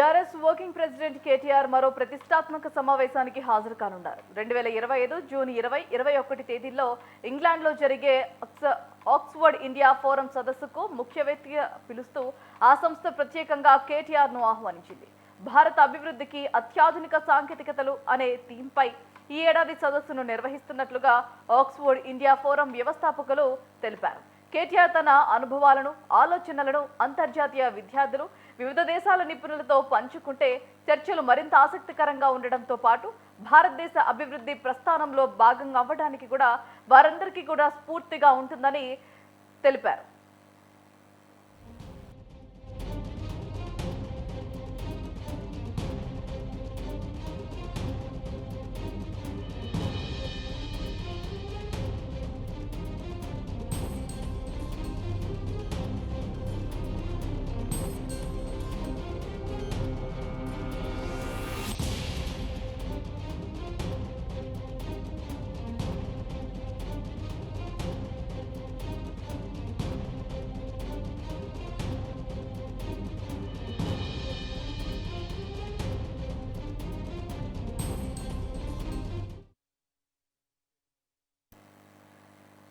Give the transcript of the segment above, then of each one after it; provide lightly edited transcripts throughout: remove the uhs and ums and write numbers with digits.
TRS working president KTR మరో ప్రతిష్టాత్మక సమావేశానికి హాజరు కానున్నారు. 2025 జూన్ 20, 21 తేదీల్లో ఇంగ్లాండ్లో జరిగే ఆక్స్ఫర్డ్ ఇండియా ఫోరం సదస్సుకు ముఖ్య వ్యక్తిగా పిలుస్తూ ఆ సంస్థ ప్రత్యేకంగా కేటీఆర్ను ఆహ్వానించింది. భారత అభివృద్ధికి అత్యాధునిక సాంకేతికతలు అనే థీమ్పై ఈ ఏడాది సదస్సును నిర్వహిస్తున్నట్లుగా ఆక్స్ఫర్డ్ ఇండియా ఫోరం వ్యవస్థాపకులు తెలిపారు. కేటీఆర్ తన అనుభవాలను, ఆలోచనలను అంతర్జాతీయ విద్యార్థులు, వివిధ దేశాల నిపుణులతో పంచుకుంటే చర్చలు మరింత ఆసక్తికరంగా ఉండడంతో పాటు భారతదేశ అభివృద్ధి ప్రస్థానంలో భాగం అవ్వడానికి కూడా వారందరికీ కూడా స్ఫూర్తిగా ఉంటుందని తెలిపారు.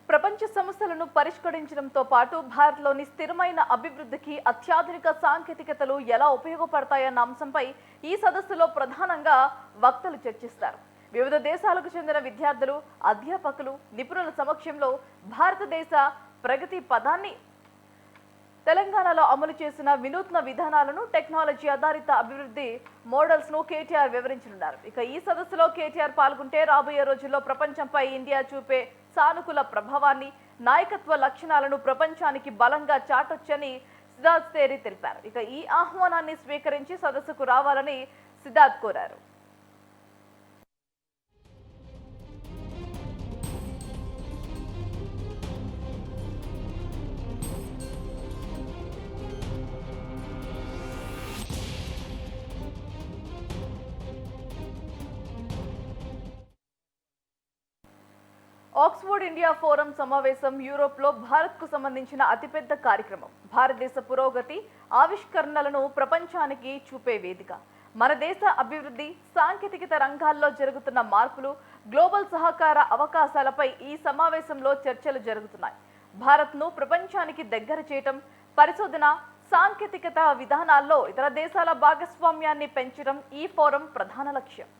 ప్రపంచ సమస్యలను పరిష్కరించడంతో పాటు భారత్లోని స్థిరమైన అభివృద్ధికి అత్యాధునిక సాంకేతికతలు ఎలా ఉపయోగపడతాయన్న అంశంపై ఈ సదస్సులో ప్రధానంగా వక్తలు చర్చిస్తారు. వివిధ దేశాలకు చెందిన విద్యార్థులు, అధ్యాపకులు, నిపుణుల సమక్షంలో భారతదేశ ప్రగతి పదాన్ని, తెలంగాణలో అమలు చేసిన వినూత్న విధానాలను, టెక్నాలజీ ఆధారిత అభివృద్ధి మోడల్స్ ను కేటీఆర్ వివరించనున్నారు. ఇక ఈ సదస్సులో కేటీఆర్ పాల్గొంటే రాబోయే రోజుల్లో ప్రపంచంపై ఇండియా చూపే సానుకూల ప్రభావాన్ని, నాయకత్వ లక్షణాలను ప్రపంచానికి బలంగా చాటొచ్చని సిద్ధార్థ్ తేరి తెలిపారు. ఇక ఈ ఆహ్వానాన్ని స్వీకరించి సదస్సుకు రావాలని సిద్ధార్థ్ కోరారు. ఆక్స్ఫర్డ్ ఇండియా ఫోరం సమావేశం యూరోప్లో భారత్కు సంబంధించిన అతిపెద్ద కార్యక్రమం. భారతదేశ పురోగతి, ఆవిష్కరణలను ప్రపంచానికి చూపే వేదిక. మన దేశ అభివృద్ధి, సాంకేతికత రంగాల్లో జరుగుతున్న మార్పులు, గ్లోబల్ సహకార అవకాశాలపై ఈ సమావేశంలో చర్చలు జరుగుతున్నాయి. భారత్ను ప్రపంచానికి దగ్గర చేయటం, పరిశోధన, సాంకేతికత విధానాల్లో ఇతర దేశాల భాగస్వామ్యాన్ని పెంచడం ఈ ఫోరం ప్రధాన లక్ష్యం.